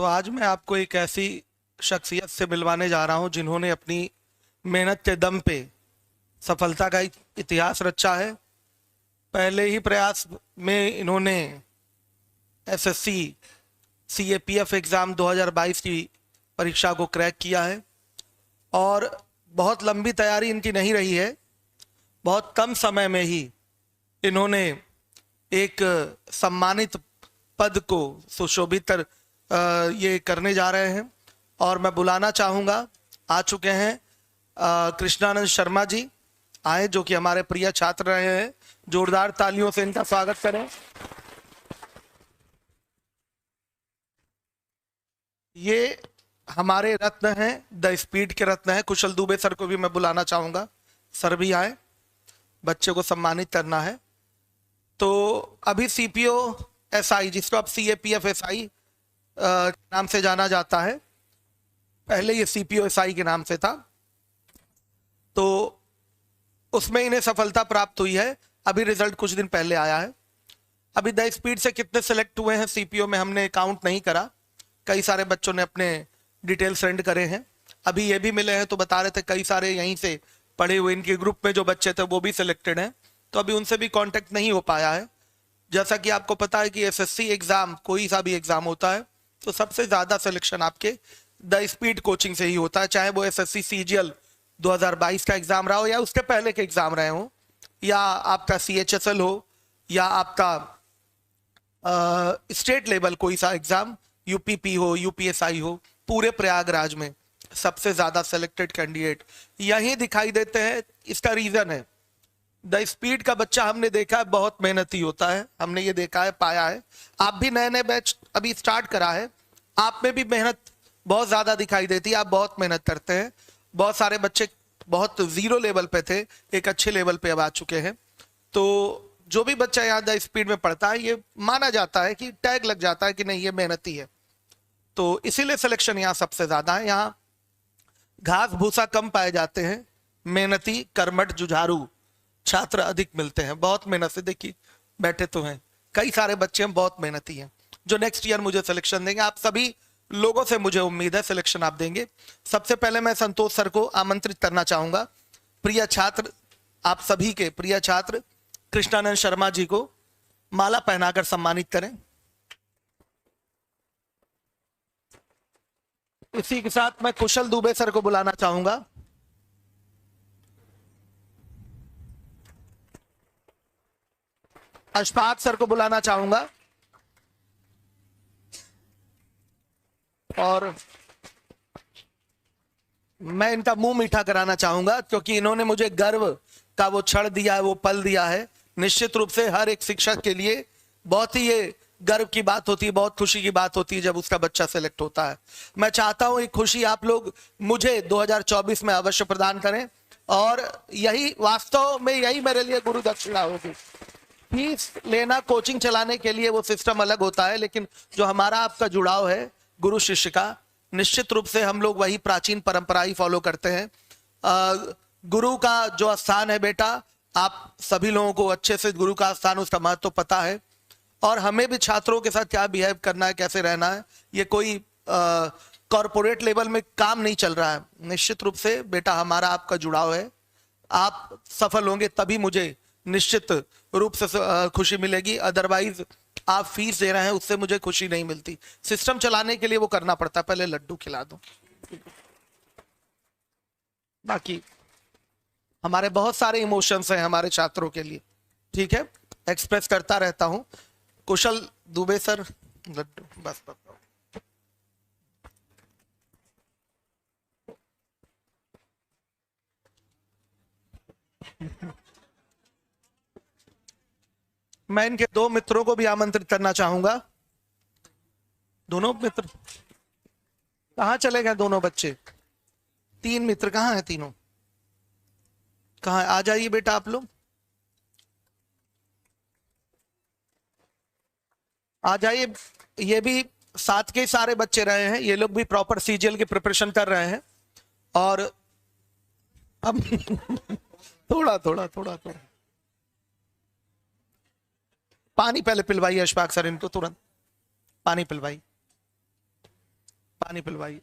तो आज मैं आपको एक ऐसी शख्सियत से मिलवाने जा रहा हूं जिन्होंने अपनी मेहनत के दम पे सफलता का इतिहास रचा है। पहले ही प्रयास में इन्होंने एसएससी सीएपीएफ एग्ज़ाम 2022 की परीक्षा को क्रैक किया है और बहुत लंबी तैयारी इनकी नहीं रही है। बहुत कम समय में ही इन्होंने एक सम्मानित पद को सुशोभित ये करने जा रहे हैं और मैं बुलाना चाहूँगा, आ चुके हैं कृष्णानंद शर्मा जी आए, जो कि हमारे प्रिय छात्र रहे हैं। जोरदार तालियों से इनका स्वागत करें। ये हमारे रत्न हैं, द स्पीड के रत्न हैं। कुशल दुबे सर को भी मैं बुलाना चाहूँगा, सर भी आए, बच्चे को सम्मानित करना है। तो अभी सीपीओ एसआई, जिसको अब सीएपीएफ एसआई नाम से जाना जाता है, पहले ये सीपीओ एसआई के नाम से था, तो उसमें इन्हें सफलता प्राप्त हुई है। अभी रिजल्ट कुछ दिन पहले आया है। अभी द स्पीड से कितने सेलेक्ट हुए हैं सीपीओ में हमने काउंट नहीं करा, कई सारे बच्चों ने अपने डिटेल सेंड करे हैं। अभी ये भी मिले हैं तो बता रहे थे कई सारे यहीं से पढ़े हुए इनके ग्रुप में जो बच्चे थे वो भी सिलेक्टेड हैं, तो अभी उनसे भी कांटेक्ट नहीं हो पाया है। जैसा कि आपको पता है कि एसएससी एग्जाम कोई सा भी एग्जाम होता है तो सबसे ज़्यादा सिलेक्शन आपके द स्पीड कोचिंग से ही होता है, चाहे वो एसएससी सीजीएल 2022 का एग्जाम रहा हो या उसके पहले के एग्जाम रहे हो, या आपका सीएचएसएल हो, या आपका स्टेट लेवल कोई सा एग्जाम यूपीपी हो, यूपीएसआई हो। पूरे प्रयागराज में सबसे ज़्यादा सेलेक्टेड कैंडिडेट यहीं दिखाई देते हैं। इसका रीज़न है द स्पीड का बच्चा हमने देखा है बहुत मेहनती होता है, हमने ये देखा है, पाया है। आप भी नए नए बैच अभी स्टार्ट करा है, आप में भी मेहनत बहुत ज़्यादा दिखाई देती है, आप बहुत मेहनत करते हैं। बहुत सारे बच्चे बहुत जीरो लेवल पे थे, एक अच्छे लेवल पे अब आ चुके हैं। तो जो भी बच्चा यहाँ द स्पीड में पढ़ता है ये माना जाता है कि टैग लग जाता है कि नहीं ये मेहनती है, तो इसीलिए सिलेक्शन यहाँ सबसे ज़्यादा है। यहाँ घास भूसा कम पाए जाते हैं, मेहनती कर्मठ जुझारू छात्र अधिक मिलते हैं। बहुत मेहनत से, देखिए बैठे तो हैं कई सारे बच्चे, हम बहुत मेहनती हैं जो नेक्स्ट ईयर मुझे सिलेक्शन देंगे। आप सभी लोगों से मुझे उम्मीद है सिलेक्शन आप देंगे। सबसे पहले मैं संतोष सर को आमंत्रित करना चाहूंगा, प्रिय छात्र, आप सभी के प्रिय छात्र कृष्णानंद शर्मा जी को माला पहनाकर सम्मानित करें। इसी के साथ मैं कुशल दुबे सर को बुलाना चाहूंगा। अशफाक सर को बुलाना चाहूंगा और मैं इनका मुंह मीठा कराना चाहूंगा क्योंकि इन्होंने मुझे गर्व का वो क्षण दिया है, वो पल दिया है। निश्चित रूप से हर एक शिक्षक के लिए बहुत ही ये गर्व की बात होती है, बहुत खुशी की बात होती है जब उसका बच्चा सेलेक्ट होता है। मैं चाहता हूं ये खुशी आप लोग मुझे 2024 में अवश्य प्रदान करें और यही वास्तव में यही मेरे लिए गुरु दक्षिणा होगी। फीस लेना कोचिंग चलाने के लिए वो सिस्टम अलग होता है, लेकिन जो हमारा आपका जुड़ाव है गुरु शिष्य का, निश्चित रूप से हम लोग वही प्राचीन परंपरा ही फॉलो करते हैं। गुरु का जो स्थान है बेटा, आप सभी लोगों को अच्छे से गुरु का स्थान, उसका महत्व तो पता है, और हमें भी छात्रों के साथ क्या बिहेव करना है, कैसे रहना है। ये कोई कॉरपोरेट लेवल में काम नहीं चल रहा है। निश्चित रूप से बेटा हमारा आपका जुड़ाव है, आप सफल होंगे तभी मुझे निश्चित रूप से खुशी मिलेगी, अदरवाइज आप फीस दे रहे हैं उससे मुझे खुशी नहीं मिलती। सिस्टम चलाने के लिए वो करना पड़ता है, पहले लड्डू खिला दो। बाकी हमारे बहुत सारे इमोशंस हैं हमारे छात्रों के लिए, ठीक है, एक्सप्रेस करता रहता हूं। कुशल दुबे सर, लड्डू बस बताओ। मैं इनके दो मित्रों को भी आमंत्रित करना चाहूंगा। दोनों मित्र कहाँ चले गए? दोनों बच्चे, तीन मित्र कहाँ हैं? तीनों कहाँ? आ जाइए बेटा आप लोग, आ जाइए। ये भी साथ के सारे बच्चे रहे हैं, ये लोग भी प्रॉपर सीजीएल की प्रिपरेशन कर रहे हैं। और अब थोड़ा थोड़ा थोड़ा थोड़ा पानी पहले पिलवाइए अशफाक सर, इनको तुरंत पानी पिलवाइए। पानी पिलवाइए।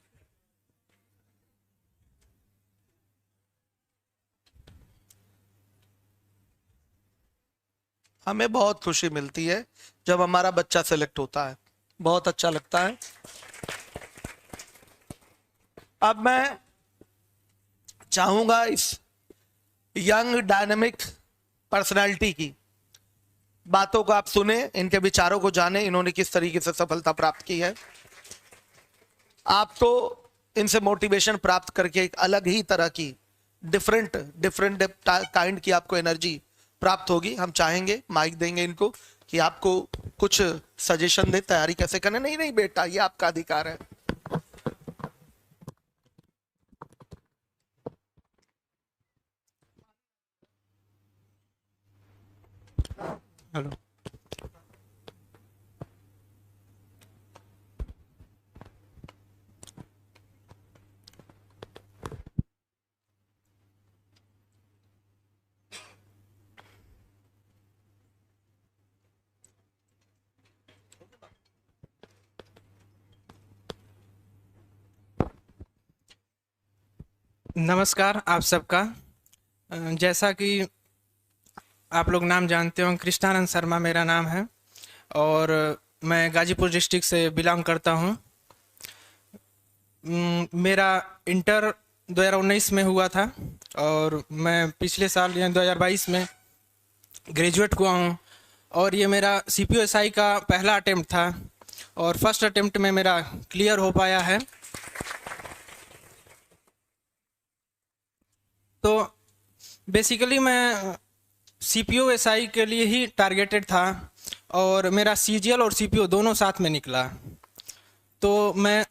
हमें बहुत खुशी मिलती है जब हमारा बच्चा सेलेक्ट होता है, बहुत अच्छा लगता है। अब मैं चाहूंगा इस यंग डायनेमिक पर्सनालिटी की बातों को आप सुने, इनके विचारों को जाने, इन्होंने किस तरीके से सफलता प्राप्त की है। आपको इनसे मोटिवेशन प्राप्त करके एक अलग ही तरह की डिफरेंट डिफरेंट काइंड की आपको एनर्जी प्राप्त होगी। हम चाहेंगे, माइक देंगे इनको कि आपको कुछ सजेशन दे, तैयारी कैसे करना। नहीं नहीं बेटा, ये आपका अधिकार है। हेलो। नमस्कार आप सबका। जैसा कि आप लोग नाम जानते हो, कृष्णानंद शर्मा मेरा नाम है और मैं गाजीपुर डिस्ट्रिक्ट से बिलोंग करता हूँ। मेरा इंटर 2019 में हुआ था और मैं पिछले साल यानी 2022 में ग्रेजुएट हुआ हूँ। और ये मेरा CPO-SI का पहला अटेम्प्ट था और फर्स्ट अटेम्प्ट में मेरा क्लियर हो पाया है। तो बेसिकली मैं CPO-SI के लिए ही टारगेटेड था और मेरा CGL और CPO दोनों साथ में निकला। तो मैं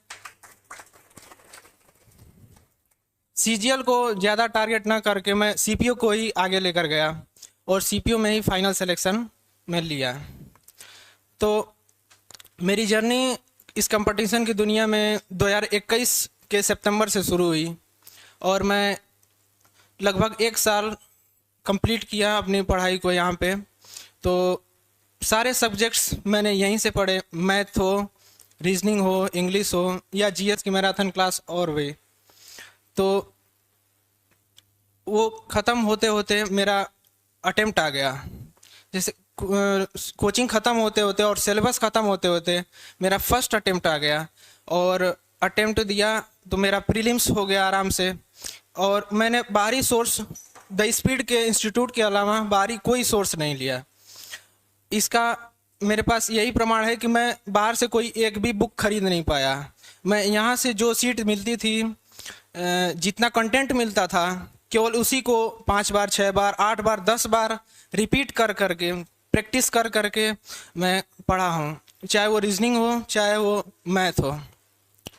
CGL को ज़्यादा टारगेट ना करके मैं CPO को ही आगे लेकर गया और CPO में ही फाइनल सिलेक्शन में लिया। तो मेरी जर्नी इस कंपटीशन की दुनिया में 2021 के सितंबर से शुरू हुई और मैं लगभग 1 साल कंप्लीट किया अपनी पढ़ाई को यहाँ पे। तो सारे सब्जेक्ट्स मैंने यहीं से पढ़े, मैथ हो, रीजनिंग हो, इंग्लिश हो या GS की मैराथन क्लास और वे। तो वो ख़त्म होते होते मेरा अटेम्प्ट आ गया। जैसे कोचिंग ख़त्म होते होते और सिलेबस ख़त्म होते होते मेरा फर्स्ट अटेम्प्ट आ गया और अटेम्प्ट दिया तो मेरा प्रीलिम्स हो गया आराम से। और मैंने बाहरी सोर्स द स्पीड के इंस्टीट्यूट के अलावा बाहरी कोई सोर्स नहीं लिया। इसका मेरे पास यही प्रमाण है कि मैं बाहर से कोई एक भी बुक खरीद नहीं पाया। मैं यहाँ से जो सीट मिलती थी, जितना कंटेंट मिलता था, केवल उसी को 5 बार 6 बार 8 बार 10 बार रिपीट कर करके प्रैक्टिस कर करके मैं पढ़ा हूँ, चाहे वो रीजनिंग हो चाहे वो मैथ हो।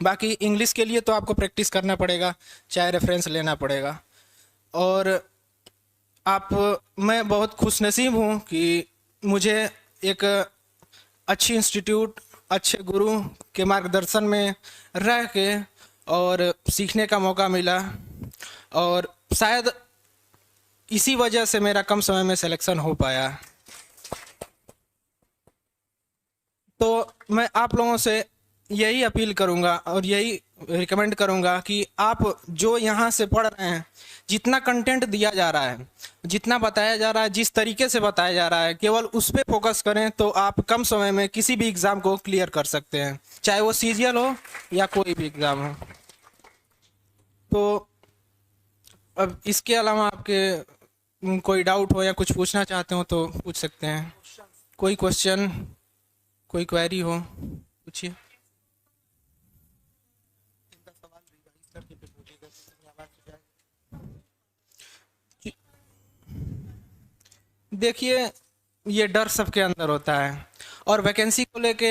बाकी इंग्लिश के लिए तो आपको प्रैक्टिस करना पड़ेगा, चाहे रेफरेंस लेना पड़ेगा। और मैं बहुत खुशनसीब हूँ कि मुझे एक अच्छी इंस्टीट्यूट, अच्छे गुरु के मार्गदर्शन में रह के और सीखने का मौका मिला और शायद इसी वजह से मेरा कम समय में सिलेक्शन हो पाया। तो मैं आप लोगों से यही अपील करूंगा और यही रिकमेंड करूंगा कि आप जो यहाँ से पढ़ रहे हैं, जितना कंटेंट दिया जा रहा है, जितना बताया जा रहा है, जिस तरीके से बताया जा रहा है, केवल उस पर फोकस करें तो आप कम समय में किसी भी एग्ज़ाम को क्लियर कर सकते हैं, चाहे वो CGL हो या कोई भी एग्ज़ाम हो। तो अब इसके अलावा आपके कोई डाउट हो या कुछ पूछना चाहते हो तो पूछ सकते हैं। कोई क्वेश्चन, कोई क्वेरी हो, पूछिए। देखिए, ये डर सबके अंदर होता है और वैकेंसी को लेके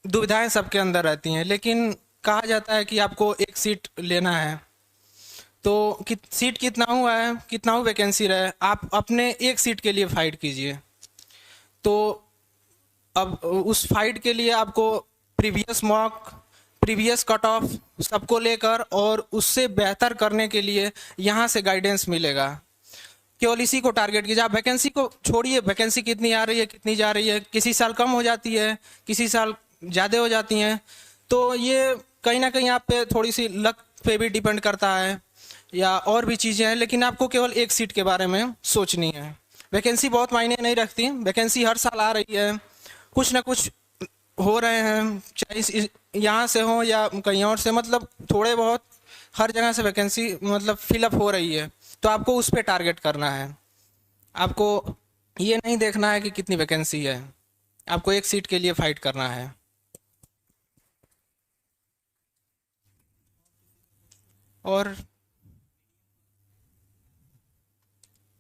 दुविधाएं सबके अंदर रहती हैं, लेकिन कहा जाता है कि आपको एक सीट लेना है तो सीट कितना हुआ है, कितना हो वैकेंसी रहे, आप अपने एक सीट के लिए फाइट कीजिए। तो अब उस फाइट के लिए आपको previous mock, previous cut off सबको लेकर और उससे बेहतर करने के लिए यहाँ से गाइडेंस मिलेगा। केवल इसी को टारगेट कीजिए। आप वैकेंसी को छोड़िए, वैकेंसी कितनी आ रही है, कितनी जा रही है, किसी साल कम हो जाती है, किसी साल ज़्यादा हो जाती हैं, तो ये कहीं ना कहीं आप पे थोड़ी सी लक पे भी डिपेंड करता है या और भी चीज़ें हैं, लेकिन आपको केवल एक सीट के बारे में सोचनी है। वैकेंसी बहुत मायने नहीं रखती, वैकेंसी हर साल आ रही है, कुछ ना कुछ हो रहे हैं, चाहे यहाँ से हो या कहीं और से, मतलब थोड़े बहुत हर जगह से वैकेंसी मतलब फिलअप हो रही है। तो आपको उस पर टारगेट करना है, आपको ये नहीं देखना है कि कितनी वैकेंसी है, आपको एक सीट के लिए फाइट करना है। और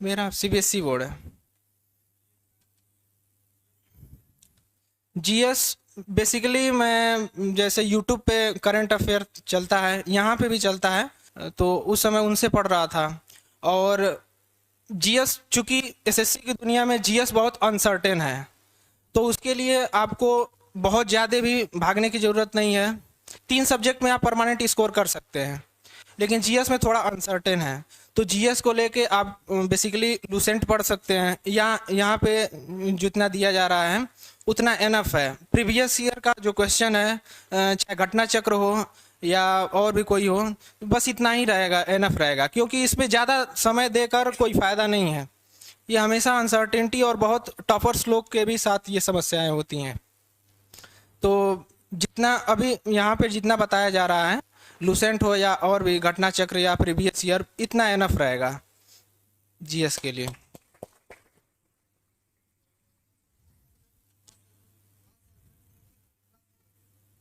मेरा सीबीएसई बोर्ड है। जीएस बेसिकली मैं जैसे यूट्यूब पे करंट अफेयर चलता है, यहाँ पे भी चलता है, तो उस समय उनसे पढ़ रहा था। और जीएस, चूंकि एसएससी की दुनिया में जीएस बहुत अनसर्टेन है, तो उसके लिए आपको बहुत ज़्यादा भी भागने की ज़रूरत नहीं है। 3 सब्जेक्ट में आप परमानेंट स्कोर कर सकते हैं, लेकिन जीएस में थोड़ा अनसर्टेन है। तो जीएस को लेके आप बेसिकली लूसेंट पढ़ सकते हैं, या यहाँ पे जितना दिया जा रहा है उतना एनफ है। प्रीवियस ईयर का जो क्वेश्चन है, चाहे घटना चक्र हो या और भी कोई हो, बस इतना ही रहेगा, एनफ रहेगा, क्योंकि इसमें ज़्यादा समय देकर कोई फ़ायदा नहीं है। ये हमेशा अनसर्टेनिटी और बहुत टफर्स लोग के भी साथ ये समस्याएं होती हैं। तो जितना अभी यहाँ पे जितना बताया जा रहा है, लूसेंट हो या और भी घटना चक्र या प्रीवियस ईयर, इतना एनफ रहेगा जीएस के लिए।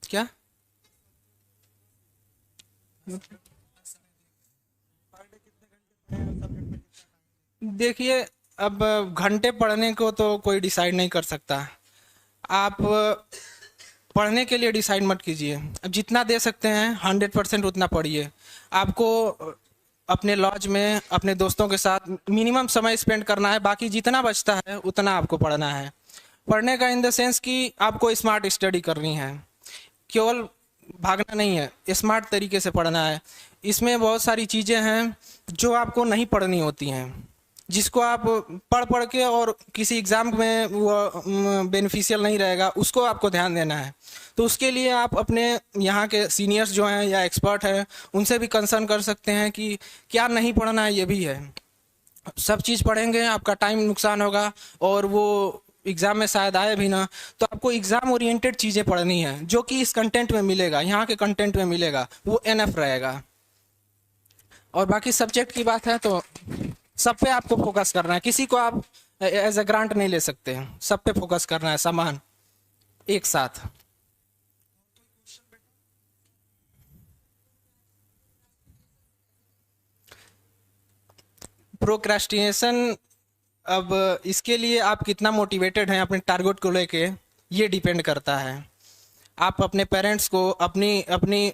क्या देखिए, अब घंटे पढ़ने को तो कोई डिसाइड नहीं कर सकता। आप पढ़ने के लिए डिसाइड मत कीजिए, अब जितना दे सकते हैं 100% उतना पढ़िए। आपको अपने लॉज में अपने दोस्तों के साथ मिनिमम समय स्पेंड करना है, बाकी जितना बचता है उतना आपको पढ़ना है। पढ़ने का इन द सेंस कि आपको स्मार्ट स्टडी करनी है, केवल भागना नहीं है, स्मार्ट तरीके से पढ़ना है। इसमें बहुत सारी चीज़ें हैं जो आपको नहीं पढ़नी होती हैं, जिसको आप पढ़ पढ़ के और किसी एग्ज़ाम में वो बेनिफिशियल नहीं रहेगा, उसको आपको ध्यान देना है। तो उसके लिए आप अपने यहाँ के सीनियर्स जो हैं या एक्सपर्ट हैं, उनसे भी कंसर्न कर सकते हैं कि क्या नहीं पढ़ना है, ये भी है। सब चीज़ पढ़ेंगे आपका टाइम नुकसान होगा, और वो एग्ज़ाम में शायद आए भी ना। तो आपको एग्ज़ाम ओरिएंटेड चीज़ें पढ़नी है, जो कि इस कंटेंट में मिलेगा, यहाँ के कंटेंट में मिलेगा, वो एनएफ रहेगा। और बाकी सब्जेक्ट की बात है तो सब पे आपको फोकस करना है, किसी को आप एज ए ग्रांट नहीं ले सकते हैं, सब पे फोकस करना है समान, एक साथ। प्रोक्रेस्टिनेशन, अब इसके लिए आप कितना मोटिवेटेड हैं अपने टारगेट को लेके, ये डिपेंड करता है। आप अपने पेरेंट्स को, अपनी अपनी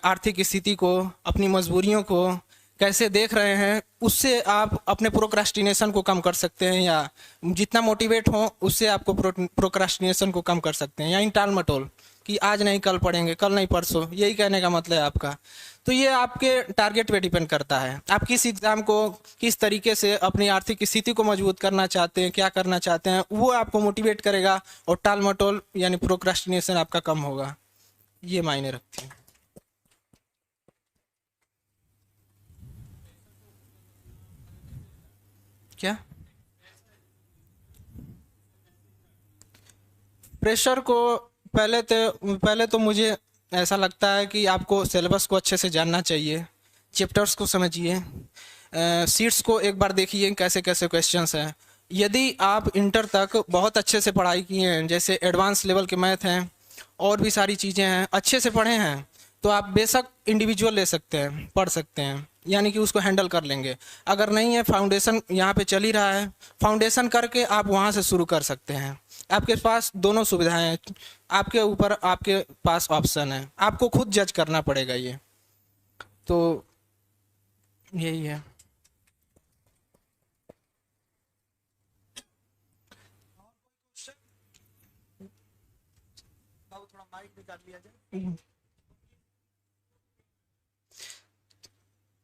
आर्थिक स्थिति को, अपनी मजबूरियों को कैसे देख रहे हैं, उससे आप अपने प्रोक्रास्टिनेशन को कम कर सकते हैं, या जितना मोटिवेट हो उससे आपको प्रोक्रास्टिनेशन को कम कर सकते हैं, या इन टाल मटोल कि आज नहीं कल पढ़ेंगे, कल नहीं परसों, यही कहने का मतलब है आपका। तो ये आपके टारगेट पे डिपेंड करता है, आप किस एग्ज़ाम को किस तरीके से अपनी आर्थिक स्थिति को मजबूत करना चाहते हैं, क्या करना चाहते हैं, वो आपको मोटिवेट करेगा, और टाल मटोल यानी प्रोक्रास्टिनेशन आपका कम होगा। ये मायने रखती है। क्या प्रेशर को, पहले तो मुझे ऐसा लगता है कि आपको सिलेबस को अच्छे से जानना चाहिए, चैप्टर्स को समझिए, सीट्स को एक बार देखिए कैसे कैसे क्वेश्चंस हैं। यदि आप इंटर तक बहुत अच्छे से पढ़ाई किए हैं, जैसे एडवांस लेवल के मैथ हैं और भी सारी चीज़ें हैं, अच्छे से पढ़े हैं, तो आप बेशक इंडिविजुअल ले सकते हैं, पढ़ सकते हैं, यानी कि उसको हैंडल कर लेंगे। अगर नहीं है, फाउंडेशन यहाँ पे चल ही रहा है, फाउंडेशन करके आप वहाँ से शुरू कर सकते हैं। आपके पास दोनों सुविधाएं हैं, आपके ऊपर आपके पास ऑप्शन है, आपको खुद जज करना पड़ेगा ये। तो यही है।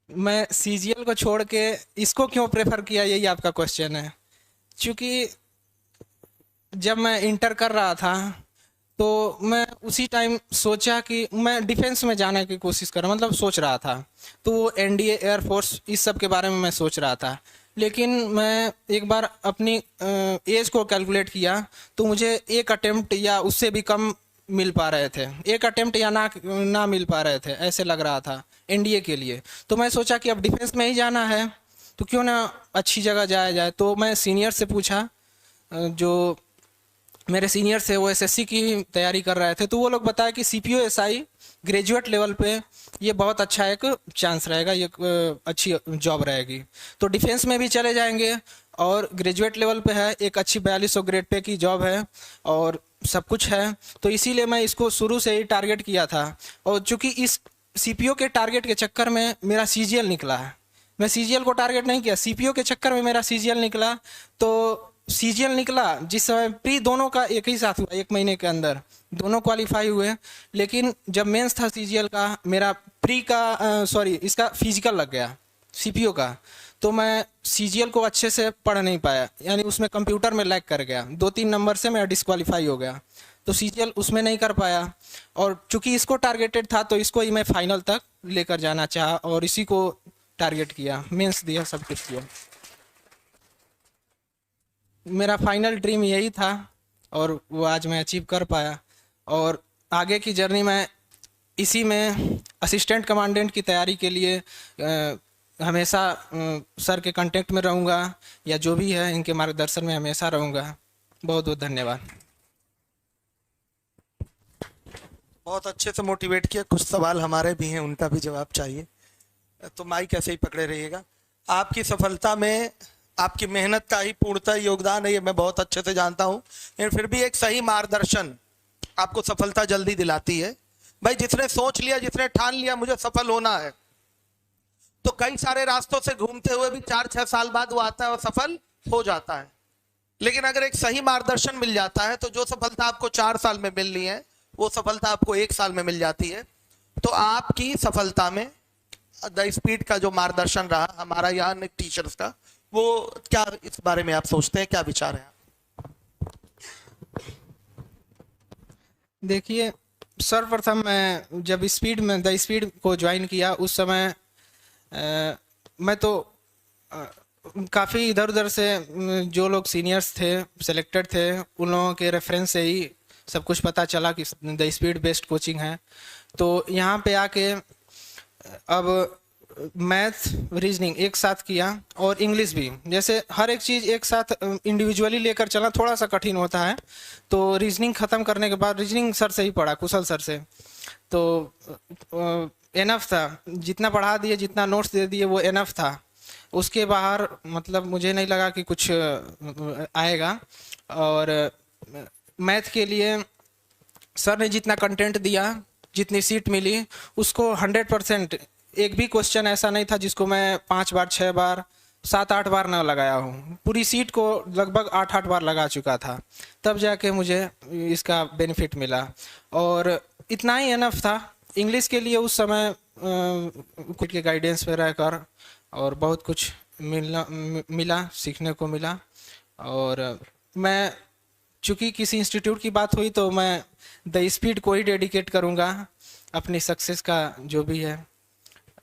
मैं सीजीएल को छोड़ के इसको क्यों प्रेफर किया, यही आपका क्वेश्चन है। क्योंकि जब मैं इंटर कर रहा था तो मैं उसी टाइम सोचा कि मैं डिफेंस में जाने की कोशिश कर रहा, मतलब सोच रहा था। तो वो एनडीए, एयरफोर्स, इस सब के बारे में मैं सोच रहा था। लेकिन मैं एक बार अपनी एज को कैलकुलेट किया तो मुझे एक अटेम्प्ट या उससे भी कम मिल पा रहे थे, एक अटेम्प्ट या ना मिल पा रहे थे, ऐसे लग रहा था एनडीए के लिए। तो मैं सोचा कि अब डिफेंस में ही जाना है तो क्यों ना अच्छी जगह जाया जाए। तो मैं सीनियर से पूछा, जो मेरे सीनियर थे वो एसएससी की तैयारी कर रहे थे, तो वो लोग बताया कि सीपीओ एसआई ग्रेजुएट लेवल पे ये बहुत अच्छा एक चांस रहेगा, ये अच्छी जॉब रहेगी। तो डिफेंस में भी चले जाएंगे और ग्रेजुएट लेवल पे है, एक अच्छी 4200 ग्रेड पे की जॉब है और सब कुछ है। तो इसीलिए मैं इसको शुरू से ही टारगेट किया था। और चूंकि इस सीपीओ के टारगेट के चक्कर में मेरा सीजीएल निकला है, मैं सीजीएल को टारगेट नहीं किया, सीपीओ के चक्कर में मेरा सीजीएल निकला। तो सीजीएल निकला जिस समय प्री दोनों का एक ही साथ हुआ, 1 महीने के अंदर दोनों क्वालिफाई हुए। लेकिन जब मेंस था सीजीएल का, मेरा प्री का इसका फिजिकल लग गया सीपीओ का, तो मैं सीजीएल को अच्छे से पढ़ नहीं पाया, यानी उसमें कंप्यूटर में लैग कर गया, 2-3 नंबर से मैं डिस्क्वालीफाई हो गया। तो सीजीएल उसमें नहीं कर पाया और चूंकि इसको टारगेटेड था तो इसको ही मैं फाइनल तक लेकर जाना चाहा और इसी को टारगेट किया, मेंस दिया, सब कुछ किया। मेरा फाइनल ड्रीम यही था और वो आज मैं अचीव कर पाया। और आगे की जर्नी में इसी में असिस्टेंट कमांडेंट की तैयारी के लिए हमेशा सर के कांटेक्ट में रहूँगा, या जो भी है इनके मार्गदर्शन में हमेशा रहूँगा। बहुत बहुत धन्यवाद। बहुत अच्छे से मोटिवेट किया। कुछ सवाल हमारे भी हैं, उनका भी जवाब चाहिए, तो माइक ऐसे ही पकड़े रहिएगा। आपकी सफलता में आपकी मेहनत का ही पूर्णतः योगदान है, ये मैं बहुत अच्छे से जानता हूं, लेकिन फिर भी एक सही मार्गदर्शन आपको सफलता जल्दी दिलाती है। भाई जिसने सोच लिया, जिसने ठान लिया मुझे सफल होना है, तो कई सारे रास्तों से घूमते हुए भी 4-6 साल बाद वो आता है और सफल हो जाता है। लेकिन अगर एक सही मार्गदर्शन मिल जाता है तो जो सफलता आपको 4 साल में मिलनी है वो सफलता आपको 1 साल में मिल जाती है। तो आपकी सफलता में द स्पीड का जो मार्गदर्शन रहा हमारा यहाँ टीचर्स का, वो क्या इस बारे में आप सोचते हैं, क्या विचार है? देखिए, सर्वप्रथम मैं जब द स्पीड को ज्वाइन किया उस समय मैं तो काफ़ी इधर उधर से जो लोग सीनियर्स थे, सिलेक्टेड थे, उन लोगों के रेफरेंस से ही सब कुछ पता चला कि द स्पीड बेस्ड कोचिंग है। तो यहाँ पे आके अब मैथ, रीजनिंग एक साथ किया और इंग्लिश भी, जैसे हर एक चीज़ एक साथ इंडिविजुअली लेकर चलना थोड़ा सा कठिन होता है। तो रीजनिंग ख़त्म करने के बाद, रीजनिंग सर से ही पढ़ा, कुशल सर से, तो एनफ था, जितना पढ़ा दिए, जितना नोट्स दे दिए वो एनफ था। उसके बाहर मतलब मुझे नहीं लगा कि कुछ आएगा। और मैथ के लिए सर ने जितना कंटेंट दिया, जितनी सीट मिली, उसको 100%, एक भी क्वेश्चन ऐसा नहीं था जिसको मैं 5 बार, 6 बार, 7-8 बार ना लगाया हूँ। पूरी सीट को लगभग 8-8 बार लगा चुका था, तब जाके मुझे इसका बेनिफिट मिला। और इतना ही एनफ था। इंग्लिश के लिए उस समय कुछ के गाइडेंस पे रहकर और बहुत कुछ मिला, सीखने को मिला। और मैं चूँकि किसी इंस्टीट्यूट की बात हुई तो मैं द स्पीड को ही डेडिकेट करूँगा अपनी सक्सेस का जो भी है।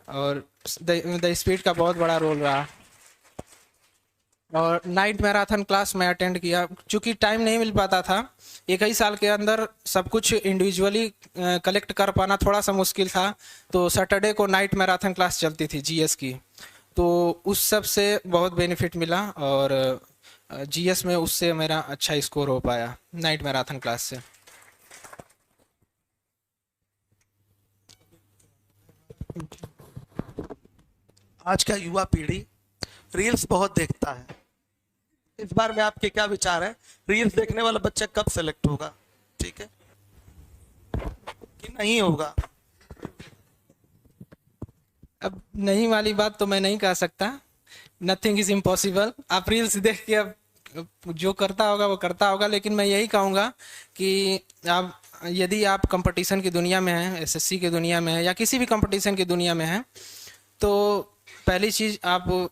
और द स्पीड का बहुत बड़ा रोल रहा। और नाइट मैराथन क्लास में अटेंड किया, चूँकि टाइम नहीं मिल पाता था, 1 ही साल के अंदर सब कुछ इंडिविजुअली कलेक्ट कर पाना थोड़ा सा मुश्किल था। तो सैटरडे को नाइट मैराथन क्लास चलती थी जीएस की, तो उस सब से बहुत बेनिफिट मिला और जीएस में उससे मेरा अच्छा स्कोर हो पाया नाइट मैराथन क्लास से। आज का युवा पीढ़ी रील्स बहुत देखता है, इस बार में आपके क्या विचार है? रील्स देखने वाला बच्चा कब सेलेक्ट होगा, ठीक है कि नहीं होगा? अब नहीं वाली बात तो मैं नहीं कह सकता, नथिंग इज इम्पॉसिबल। आप रील्स देख के अब जो करता होगा वो करता होगा, लेकिन मैं यही कहूँगा कि आप यदि आप कंपटीशन की दुनिया में हैं, एसएससी की दुनिया में हैं या किसी भी कंपटीशन की दुनिया में हैं, तो पहली चीज़ आप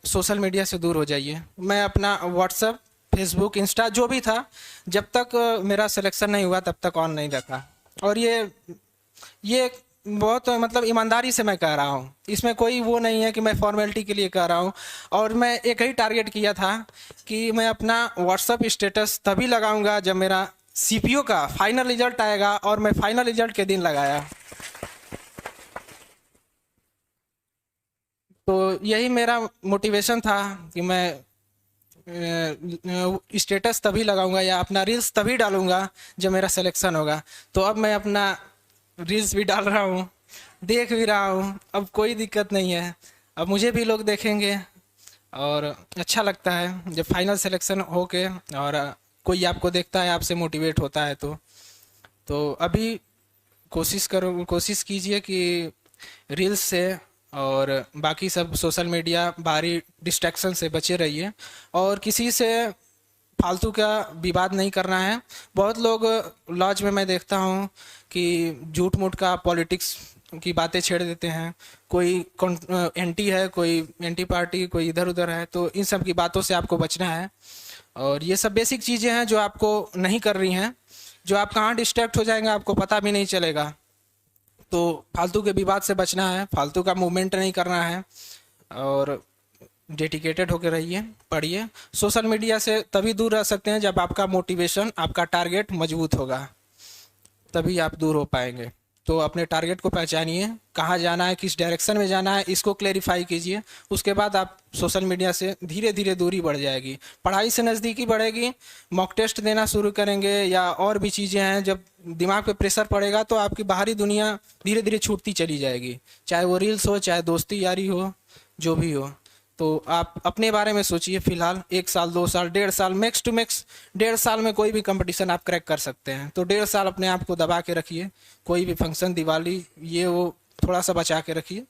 सोशल मीडिया से दूर हो जाइए। मैं अपना व्हाट्सएप, फेसबुक, इंस्टा जो भी था, जब तक मेरा सिलेक्शन नहीं हुआ तब तक ऑन नहीं रखा। और ये बहुत मतलब ईमानदारी से मैं कह रहा हूँ, इसमें कोई वो नहीं है कि मैं फॉर्मेलिटी के लिए कह रहा हूँ। और मैं एक ही टारगेट किया था कि मैं अपना व्हाट्सअप स्टेटस तभी लगाऊंगा जब मेरा सीपीओ का फाइनल रिजल्ट आएगा, और मैं फाइनल रिजल्ट के दिन लगाया। तो यही मेरा मोटिवेशन था कि मैं स्टेटस तभी लगाऊंगा या अपना रील्स तभी डालूंगा जब मेरा सिलेक्शन होगा। तो अब मैं अपना रील्स भी डाल रहा हूँ, देख भी रहा हूँ, अब कोई दिक्कत नहीं है। अब मुझे भी लोग देखेंगे और अच्छा लगता है जब फाइनल सिलेक्शन हो के और कोई आपको देखता है, आपसे मोटिवेट होता है। तो अभी कोशिश कीजिए कि रील्स से और बाकी सब सोशल मीडिया बाहरी डिस्ट्रैक्शन से बचे रहिए, और किसी से फालतू का विवाद नहीं करना है। बहुत लोग लॉज में मैं देखता हूँ कि झूठ मूठ का पॉलिटिक्स की बातें छेड़ देते हैं, कोई एंटी है, कोई एंटी पार्टी, कोई इधर उधर है। तो इन सब की बातों से आपको बचना है, और ये सब बेसिक चीज़ें हैं जो आपको नहीं कर रही हैं, जो आप कहाँ डिस्ट्रैक्ट हो जाएंगे आपको पता भी नहीं चलेगा। तो फालतू के विवाद से बचना है, फालतू का मूवमेंट नहीं करना है, और डेडिकेटेड होकर रहिए, पढ़िए। सोशल मीडिया से तभी दूर रह सकते हैं जब आपका मोटिवेशन, आपका टारगेट मजबूत होगा, तभी आप दूर हो पाएंगे। तो अपने टारगेट को पहचानिए, कहाँ जाना है, किस डायरेक्शन में जाना है, इसको क्लेरिफाई कीजिए। उसके बाद आप सोशल मीडिया से धीरे धीरे दूरी बढ़ जाएगी, पढ़ाई से नज़दीकी बढ़ेगी। मॉक टेस्ट देना शुरू करेंगे या और भी चीज़ें हैं, जब दिमाग पे प्रेशर पड़ेगा तो आपकी बाहरी दुनिया धीरे धीरे छूटती चली जाएगी, चाहे वो रील्स हो, चाहे दोस्ती यारी हो, जो भी हो। तो आप अपने बारे में सोचिए। फिलहाल 1 साल, 2 साल, 1.5 साल, मैक्स टू मैक्स 1.5 साल में कोई भी कंपटीशन आप क्रैक कर सकते हैं। तो 1.5 साल अपने आप को दबा के रखिए। कोई भी फंक्शन, दिवाली, ये वो थोड़ा सा बचा के रखिए।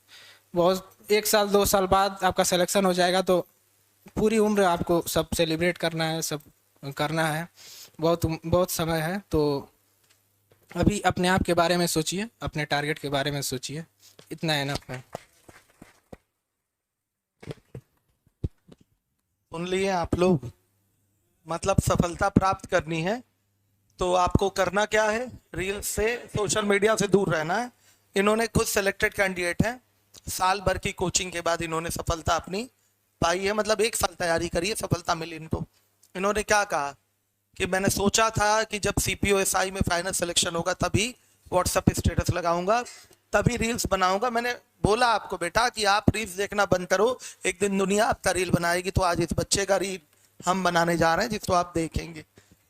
बहुत 1 साल 2 साल बाद आपका सिलेक्शन हो जाएगा, तो पूरी उम्र आपको सब सेलिब्रेट करना है, सब करना है, बहुत बहुत समय है। तो अभी अपने आप के बारे में सोचिए, अपने टारगेट के बारे में सोचिए, इतना एनफ है। सुन लिए आप लोग? मतलब सफलता प्राप्त करनी है तो आपको करना क्या है? रील्स से, सोशल मीडिया से दूर रहना है। इन्होंने खुद सिलेक्टेड कैंडिडेट हैं, साल भर की कोचिंग के बाद इन्होंने सफलता अपनी पाई है। मतलब 1 साल तैयारी करी है, सफलता मिली इनको। इन्होंने क्या कहा कि मैंने सोचा था कि जब CPO-SI में फाइनल सिलेक्शन होगा तभी व्हाट्सएप स्टेटस लगाऊंगा, तभी रील्स बनाऊंगा। मैंने बोला आपको बेटा कि आप रील्स देखना बंद करो, एक दिन दुनिया आपका रील बनाएगी। तो आज इस बच्चे का रील हम बनाने जा रहे हैं जिसको आप देखेंगे,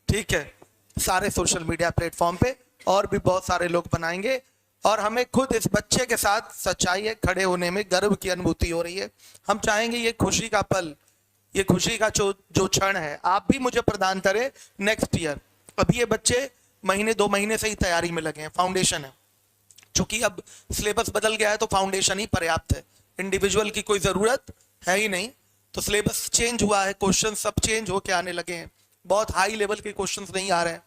ठीक है, सारे सोशल मीडिया प्लेटफॉर्म पे, और भी बहुत सारे लोग बनाएंगे। और हमें खुद इस बच्चे के साथ सच्चाई है, खड़े होने में गर्व की अनुभूति हो रही है। हम चाहेंगे ये खुशी का पल, ये खुशी का जो क्षण है, आप भी मुझे प्रदान करें नेक्स्ट ईयर। अभी ये बच्चे महीने 2 महीने से ही तैयारी में लगे हैं, फाउंडेशन है। चूंकि अब सिलेबस बदल गया है तो फाउंडेशन ही पर्याप्त है, इंडिविजुअल की कोई जरूरत है ही नहीं। तो सिलेबस चेंज हुआ है, क्वेश्चन सब चेंज होके आने लगे हैं, बहुत हाई लेवल के क्वेश्चंस नहीं आ रहे हैं।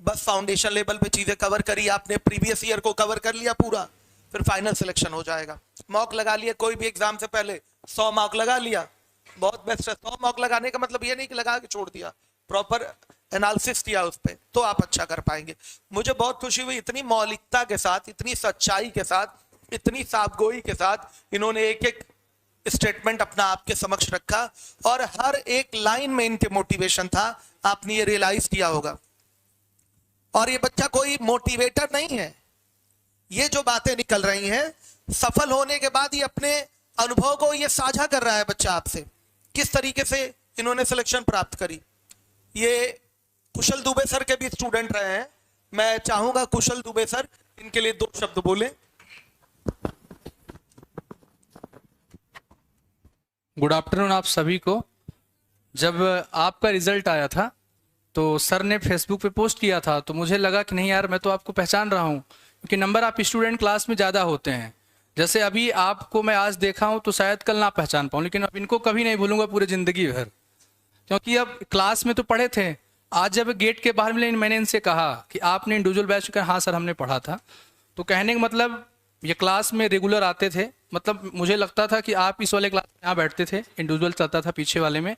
बस फाउंडेशन लेवल पे चीजें कवर करी आपने, प्रीवियस ईयर को कवर कर लिया पूरा, फिर फाइनल सिलेक्शन हो जाएगा। मॉक लगा लिया, कोई भी एग्जाम से पहले 100 मॉक लगा लिया, बहुत बेस्ट है। 100 मॉक लगाने का मतलब ये नहीं कि लगा के छोड़ दिया, प्रॉपर एनालिसिस किया उस पर, तो आप अच्छा कर पाएंगे। मुझे बहुत खुशी हुई, इतनी मौलिकता के साथ, इतनी सच्चाई के साथ, इतनी साफगोई के साथ इन्होंने एक एक स्टेटमेंट अपना आपके समक्ष रखा, और हर एक लाइन में इनके मोटिवेशन था। आपने ये रियलाइज किया होगा। और ये बच्चा कोई मोटिवेटर नहीं है, ये जो बातें निकल रही हैं, सफल होने के बाद ये अपने अनुभव को ये साझा कर रहा है बच्चा आपसे, किस तरीके से इन्होंने सिलेक्शन प्राप्त करी। ये कुशल दुबे सर के भी स्टूडेंट रहे हैं। मैं चाहूंगा कुशल दुबे सर इनके लिए 2 शब्द बोले। गुड आफ्टरनून आप सभी को। जब आपका रिजल्ट आया था तो सर ने फेसबुक पे पोस्ट किया था, तो मुझे लगा कि नहीं यार, मैं तो आपको पहचान रहा हूँ, क्योंकि नंबर आप स्टूडेंट क्लास में ज़्यादा होते हैं। जैसे अभी आपको मैं आज देखा हूँ तो शायद कल ना पहचान पाऊँ, लेकिन अब इनको कभी नहीं भूलूंगा पूरे ज़िंदगी भर, क्योंकि अब क्लास में तो पढ़े थे। आज जब गेट के बाहर मिले, मैंने इनसे कहा कि आपने इंडिविजुअल बैच का? हाँ सर, हमने पढ़ा था। तो कहने का मतलब ये क्लास में रेगुलर आते थे। मतलब मुझे लगता था कि आप इस वाले क्लास में यहाँ बैठते थे, इंडिविजुअल चलता था पीछे वाले में,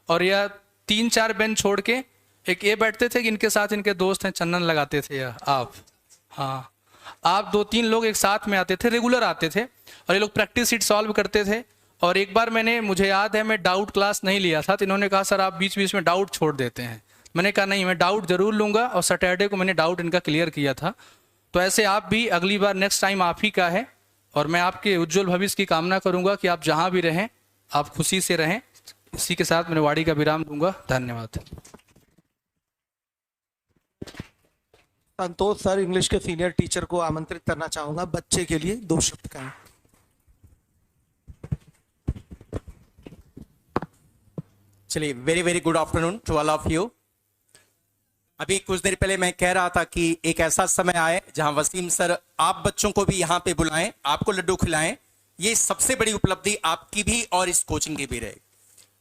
और यह 3-4 बेंच छोड़ के एक ये बैठते थे कि इनके साथ इनके दोस्त हैं, चंदन लगाते थे आप, हाँ, आप 2-3 लोग एक साथ में आते थे, रेगुलर आते थे और ये लोग प्रैक्टिस शीट सॉल्व करते थे। और एक बार मुझे याद है मैं डाउट क्लास नहीं लिया था, तो इन्होंने कहा सर आप बीच बीच में डाउट छोड़ देते हैं। मैंने कहा नहीं, मैं डाउट जरूर लूँगा, और सैटरडे को मैंने डाउट इनका क्लियर किया था। तो ऐसे आप भी अगली बार नेक्स्ट टाइम आप ही का है, और मैं आपके उज्जवल भविष्य की कामना करूँगा कि आप जहाँ भी रहें आप खुशी से रहें। इसी के साथ मैंने वाणी का विराम दूंगा। धन्यवाद। संतोष सर, इंग्लिश के सीनियर टीचर को आमंत्रित करना चाहूंगा, बच्चे के लिए 2 शब्द कहें। चलिए, very very good afternoon to all of you. अभी कुछ देर पहले मैं कह रहा था कि एक ऐसा समय आए जहां वसीम सर आप बच्चों को भी यहां पे बुलाएं, आपको लड्डू खिलाएं। ये सबसे बड़ी उपलब्धि आपकी भी और इस कोचिंग की भी रहे।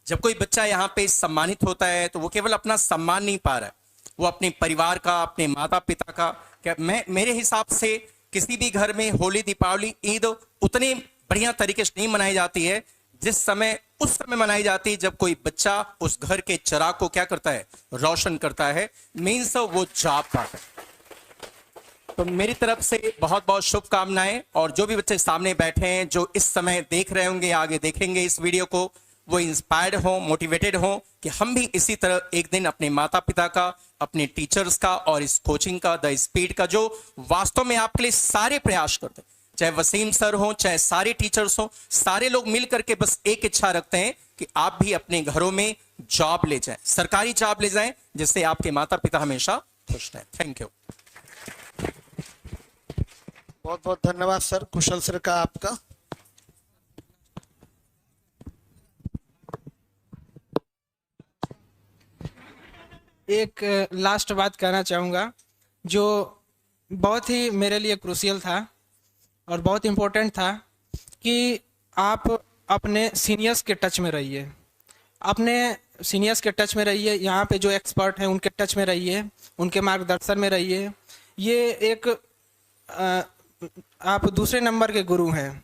जब कोई बच्चा यहाँ पे सम्मानित होता है तो वो केवल अपना सम्मान नहीं पा रहा है, वो अपने परिवार का, अपने माता पिता का, क्या मेरे हिसाब से किसी भी घर में होली, दीपावली, ईद उतनी बढ़िया तरीके से नहीं मनाई जाती है जिस समय उस समय मनाई जाती है जब कोई बच्चा उस घर के चिराग को क्या करता है, रोशन करता है, मीन्स वो जॉब पाता है। तो मेरी तरफ से बहुत बहुत शुभकामनाएं। और जो भी बच्चे सामने बैठे हैं, जो इस समय देख रहे होंगे, आगे देखेंगे इस वीडियो को, वो इंस्पायर्ड हो, मोटिवेटेड हो कि हम भी इसी तरह एक दिन अपने माता पिता का, अपने टीचर्स का और इस कोचिंग का, द स्पीड का, जो वास्तव में आपके लिए सारे प्रयास करते हैं, चाहे वसीम सर हो, चाहे सारे टीचर्स हो, सारे लोग मिल करके बस एक इच्छा रखते हैं कि आप भी अपने घरों में जॉब ले जाएं, सरकारी जॉब ले जाएं, जिससे आपके माता पिता हमेशा खुश रहें। Thank you. बहुत बहुत धन्यवाद सर, कुशल सर का आपका। एक लास्ट बात कहना चाहूँगा जो बहुत ही मेरे लिए क्रूशियल था और बहुत इम्पोर्टेंट था, कि आप अपने सीनियर्स के टच में रहिए, अपने सीनियर्स के टच में रहिए, यहाँ पे जो एक्सपर्ट हैं उनके टच में रहिए, उनके मार्गदर्शन में रहिए। ये एक आप दूसरे नंबर के गुरु हैं,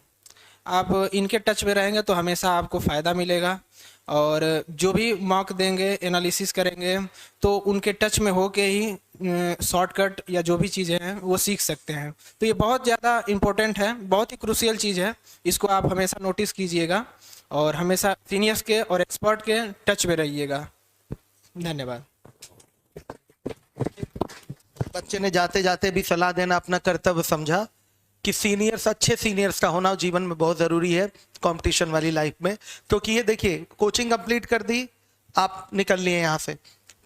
आप इनके टच में रहेंगे तो हमेशा आपको फ़ायदा मिलेगा। और जो भी मॉक देंगे, एनालिसिस करेंगे, तो उनके टच में होके ही शॉर्टकट या जो भी चीज़ें हैं वो सीख सकते हैं। तो ये बहुत ज़्यादा इम्पोर्टेंट है, बहुत ही क्रूशियल चीज़ है, इसको आप हमेशा नोटिस कीजिएगा और हमेशा सीनियर्स के और एक्सपर्ट के टच में रहिएगा। धन्यवाद। बच्चे ने जाते जाते भी सलाह देना अपना कर्तव्य समझा कि सीनियर्स, अच्छे सीनियर्स का होना जीवन में बहुत ज़रूरी है कंपटीशन वाली लाइफ में। क्योंकि ये देखिए, कोचिंग कंप्लीट कर दी, आप निकल लिए यहाँ से,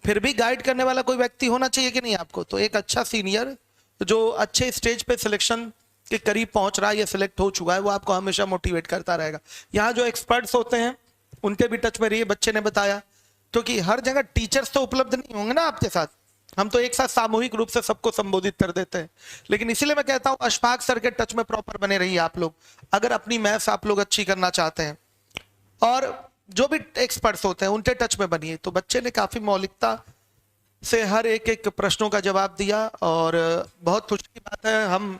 फिर भी गाइड करने वाला कोई व्यक्ति होना चाहिए कि नहीं आपको। तो एक अच्छा सीनियर जो अच्छे स्टेज पे सिलेक्शन के करीब पहुंच रहा है या सिलेक्ट हो चुका है, वो आपको हमेशा मोटिवेट करता रहेगा। यहाँ जो एक्सपर्ट्स होते हैं उनके भी टच में रहिए, बच्चे ने बताया, क्योंकि हर जगह टीचर्स तो उपलब्ध नहीं होंगे ना आपके साथ, हम तो एक साथ सामूहिक रूप से सबको संबोधित कर देते हैं। लेकिन इसीलिए मैं कहता हूं अशफाक सर के टच में प्रॉपर बने रहिए आप लोग, अगर अपनी मैथ्स आप लोग अच्छी करना चाहते हैं। और जो भी एक्सपर्ट्स होते हैं उनके टच में बनिए। तो बच्चे ने काफी मौलिकता से हर एक एक प्रश्नों का जवाब दिया और बहुत खुशी की बात है, हम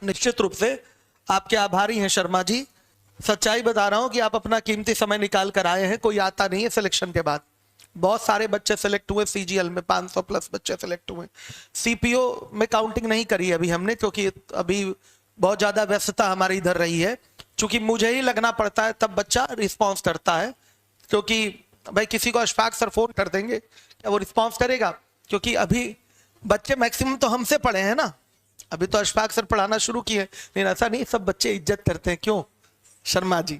निश्चित रूप से आपके आभारी हैं शर्मा जी। सच्चाई बता रहा हूं कि आप अपना कीमती समय निकाल कर आए हैं, कोई आता नहीं है सिलेक्शन के बाद। बहुत सारे बच्चे सेलेक्ट हुए, सीजीएल में 500 प्लस बच्चे सेलेक्ट हुए। सीपीओ में काउंटिंग नहीं करी अभी हमने, क्योंकि अभी बहुत ज्यादा व्यस्तता हमारी इधर रही है। चूंकि मुझे ही लगना पड़ता है तब बच्चा रिस्पॉन्स करता है, क्योंकि भाई किसी को अशफाक सर फोन कर देंगे क्या वो रिस्पॉन्स करेगा? क्योंकि अभी बच्चे मैक्सिमम तो हमसे पढ़े हैं ना, अभी तो अशफाक सर पढ़ाना शुरू किए, लेकिन ऐसा नहीं सब बच्चे इज्जत करते हैं, क्यों शर्मा जी?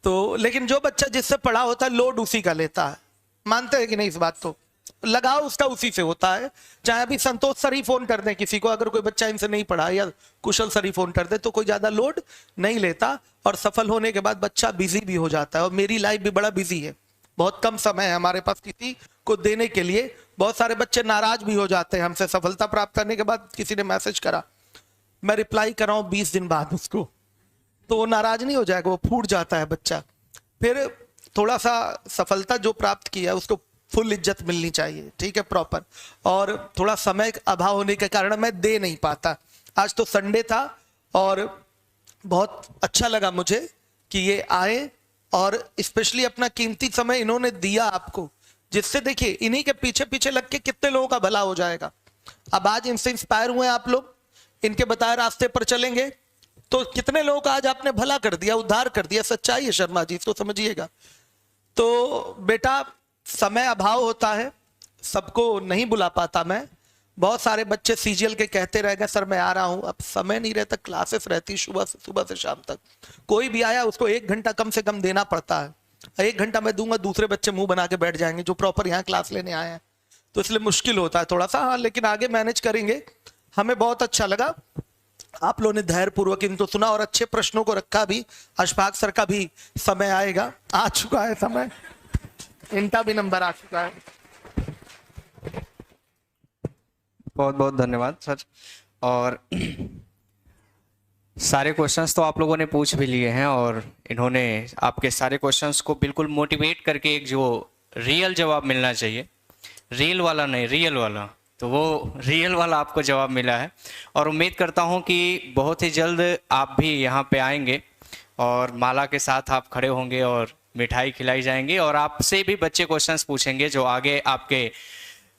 तो लेकिन जो बच्चा जिससे पढ़ा होता है लोड उसी का लेता है, मानते हैं कि नहीं इस बात? तो लगाव उसका उसी से होता है। चाहे अभी संतोष सर ही फोन कर दें किसी को, अगर कोई बच्चा इनसे नहीं पढ़ा या कुशल सर ही फोन कर दे, तो कोई ज्यादा लोड नहीं लेता और सफल होने के बाद बच्चा बिजी भी हो जाता है। और मेरी लाइफ भी बड़ा बिजी है, बहुत कम समय है हमारे पास किसी को देने के लिए। बहुत सारे बच्चे नाराज भी हो जाते हैं हमसे, सफलता प्राप्त करने के बाद किसी ने मैसेज करा, मैं रिप्लाई कर रहा हूँ 20 दिन बाद उसको, तो वो नाराज नहीं हो जाएगा, वो फूट जाता है बच्चा। फिर थोड़ा सा सफलता जो प्राप्त किया उसको फुल इज्जत मिलनी चाहिए, ठीक है, प्रॉपर। और थोड़ा समय अभाव होने के कारण मैं दे नहीं पाता। आज तो संडे था और बहुत अच्छा लगा मुझे कि ये आए और स्पेशली अपना कीमती समय इन्होंने दिया आपको। जिससे देखिए इन्हीं के पीछे पीछे लग के कितने लोगों का भला हो जाएगा। अब आज इनसे इंस्पायर हुए आप लोग, इनके बताए रास्ते पर चलेंगे तो कितने लोगों का आज आपने भला कर दिया, उद्धार कर दिया। सच्चाई है शर्मा जी, इसको समझिएगा। तो बेटा समय अभाव होता है, सबको नहीं बुला पाता मैं। बहुत सारे बच्चे सीजीएल के कहते रह गए सर मैं आ रहा हूं, अब समय नहीं रहता, क्लासेस रहती सुबह से शाम तक। कोई भी आया उसको 1 घंटा कम से कम देना पड़ता है। 1 घंटा मैं दूंगा, दूसरे बच्चे मुंह बना के बैठ जाएंगे जो प्रॉपर यहाँ क्लास लेने आए हैं, तो इसलिए मुश्किल होता है थोड़ा सा। हाँ, लेकिन आगे मैनेज करेंगे। हमें बहुत अच्छा लगा, आप लोगों ने धैर्य पूर्वक इनको सुना और अच्छे प्रश्नों को रखा भी। अशफाक सर का भी समय आएगा, आ चुका है समय, इनका भी नंबर आ चुका है। बहुत बहुत धन्यवाद सर। और सारे क्वेश्चंस तो आप लोगों ने पूछ भी लिए हैं और इन्होंने आपके सारे क्वेश्चंस को बिल्कुल मोटिवेट करके एक जो रियल जवाब मिलना चाहिए, रील वाला नहीं रियल वाला, तो वो रियल वाला आपको जवाब मिला है। और उम्मीद करता हूं कि बहुत ही जल्द आप भी यहाँ पे आएंगे और माला के साथ आप खड़े होंगे और मिठाई खिलाई जाएंगी और आपसे भी बच्चे क्वेश्चंस पूछेंगे। जो आगे आपके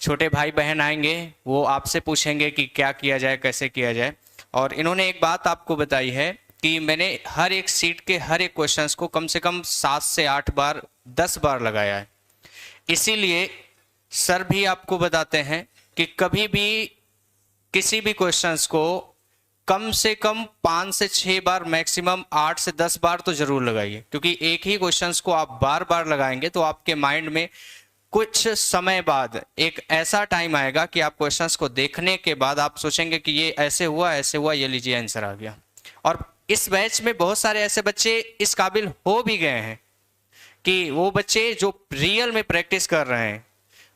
छोटे भाई बहन आएंगे वो आपसे पूछेंगे कि क्या किया जाए, कैसे किया जाए। और इन्होंने एक बात आपको बताई है कि मैंने हर एक सीट के हर एक क्वेश्चंस को कम से कम 7 से 8 बार 10 बार लगाया है। इसीलिए सर भी आपको बताते हैं कि कभी भी किसी भी क्वेश्चंस को कम से कम 5 से 6 बार, मैक्सिमम 8 से 10 बार तो जरूर लगाइए, क्योंकि एक ही क्वेश्चंस को आप बार बार लगाएंगे तो आपके माइंड में कुछ समय बाद एक ऐसा टाइम आएगा कि आप क्वेश्चंस को देखने के बाद आप सोचेंगे कि ये ऐसे हुआ, ये लीजिए आंसर आ गया। और इस बैच में बहुत सारे ऐसे बच्चे इस काबिल हो भी गए हैं कि वो बच्चे जो रियल में प्रैक्टिस कर रहे हैं,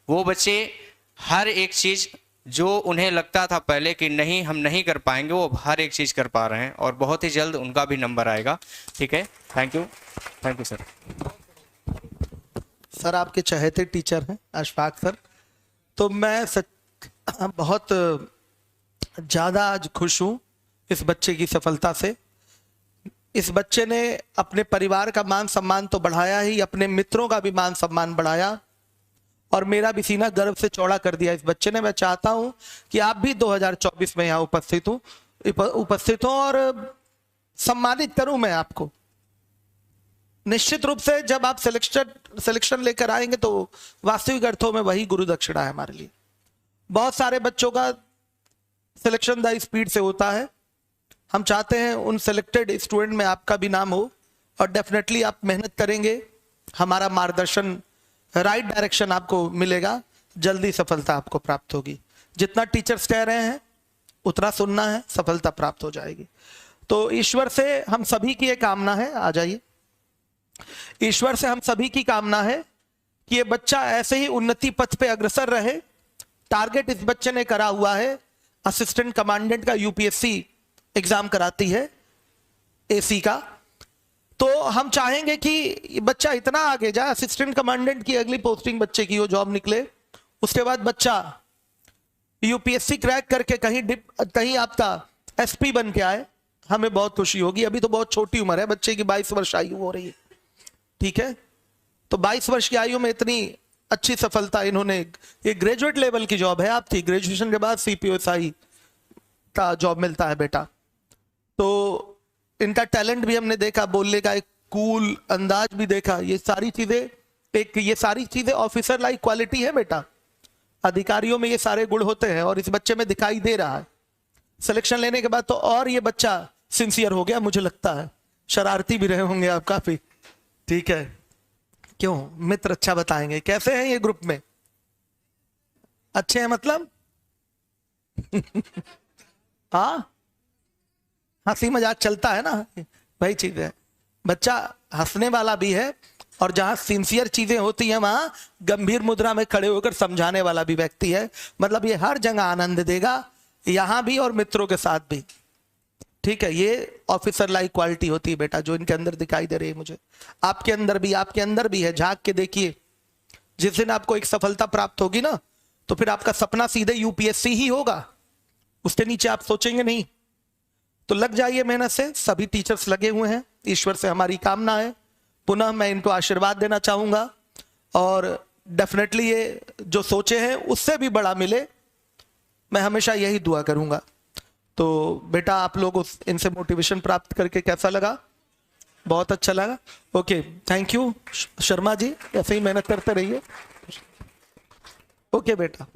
वो बच्चे हर एक चीज जो उन्हें लगता था पहले कि नहीं हम नहीं कर पाएंगे, वो हर एक चीज कर पा रहे हैं और बहुत ही जल्द उनका भी नंबर आएगा। ठीक है, थैंक यू सर। सर आपके चहेते टीचर हैं अशफाक सर, तो मैं बहुत ज़्यादा आज खुश हूँ इस बच्चे की सफलता से। इस बच्चे ने अपने परिवार का मान सम्मान तो बढ़ाया ही, अपने मित्रों का भी मान सम्मान बढ़ाया और मेरा भी सीना गर्व से चौड़ा कर दिया इस बच्चे ने। मैं चाहता हूँ कि आप भी 2024 में यहाँ उपस्थित हो और सम्मानित करूँ मैं आपको। निश्चित रूप से जब आप सिलेक्शन लेकर आएंगे तो वास्तविक अर्थों में वही गुरु दक्षिणा है हमारे लिए। बहुत सारे बच्चों का सिलेक्शन द स्पीड से होता है। हम चाहते हैं उन सिलेक्टेड स्टूडेंट में आपका भी नाम हो और डेफिनेटली आप मेहनत करेंगे, हमारा मार्गदर्शन, राइट डायरेक्शन आपको मिलेगा, जल्दी सफलता आपको प्राप्त होगी। जितना टीचर्स कह रहे हैं उतना सुनना है, सफलता प्राप्त हो जाएगी। तो ईश्वर से हम सभी की एक कामना है, आ जाइए। ईश्वर से हम सभी की कामना है कि ये बच्चा ऐसे ही उन्नति पथ पे अग्रसर रहे। टारगेट इस बच्चे ने करा हुआ है, असिस्टेंट कमांडेंट का यूपीएससी एग्जाम कराती है एसी का, तो हम चाहेंगे कि ये बच्चा इतना आगे जाए, असिस्टेंट कमांडेंट की अगली पोस्टिंग बच्चे की हो, जॉब निकले, उसके बाद बच्चा यूपीएससी क्रैक करके कहीं आपका एसपी बन के आए, हमें बहुत खुशी होगी। अभी तो बहुत छोटी उम्र है बच्चे की, 22 वर्ष आयु हो रही है, ठीक है। तो 22 वर्ष की आयु में इतनी अच्छी सफलता इन्होंने, ये ग्रेजुएट लेवल की जॉब है आपकी, ग्रेजुएशन के बाद सीपीओएसआई का जॉब मिलता है बेटा। तो इनका टैलेंट भी हमने देखा, बोलने का एक कूल अंदाज भी देखा। ये सारी चीजें ऑफिसर लाइक क्वालिटी है बेटा, अधिकारियों में ये सारे गुण होते हैं और इस बच्चे में दिखाई दे रहा है। सिलेक्शन लेने के बाद तो और ये बच्चा सिंसियर हो गया, मुझे लगता है। शरारती भी रहे होंगे आप काफी, ठीक है। क्यों, मित्र अच्छा बताएंगे कैसे हैं ये ग्रुप में, अच्छे हैं मतलब हाँ, हंसी मजाक चलता है ना, वही चीज है। बच्चा हंसने वाला भी है और जहां सिंसियर चीजें होती हैं वहां गंभीर मुद्रा में खड़े होकर समझाने वाला भी व्यक्ति है। मतलब ये हर जगह आनंद देगा, यहां भी और मित्रों के साथ भी, ठीक है। ये ऑफिसर लाइक क्वालिटी होती है बेटा, जो इनके अंदर दिखाई दे रही है मुझे। आपके अंदर भी है, झांक के देखिए। जिस दिन आपको एक सफलता प्राप्त होगी ना, तो फिर आपका सपना सीधे यूपीएससी ही होगा, उसके नीचे आप सोचेंगे नहीं। तो लग जाइए मेहनत से, सभी टीचर्स लगे हुए हैं, ईश्वर से हमारी कामना है। पुनः मैं इनको आशीर्वाद देना चाहूंगा और डेफिनेटली ये जो सोचे हैं उससे भी बड़ा मिले, मैं हमेशा यही दुआ करूंगा। तो बेटा आप लोग इनसे मोटिवेशन प्राप्त करके कैसा लगा? बहुत अच्छा लगा। Okay, thank you Sharma ji, ऐसे ही मेहनत करते रहिए। ओके बेटा।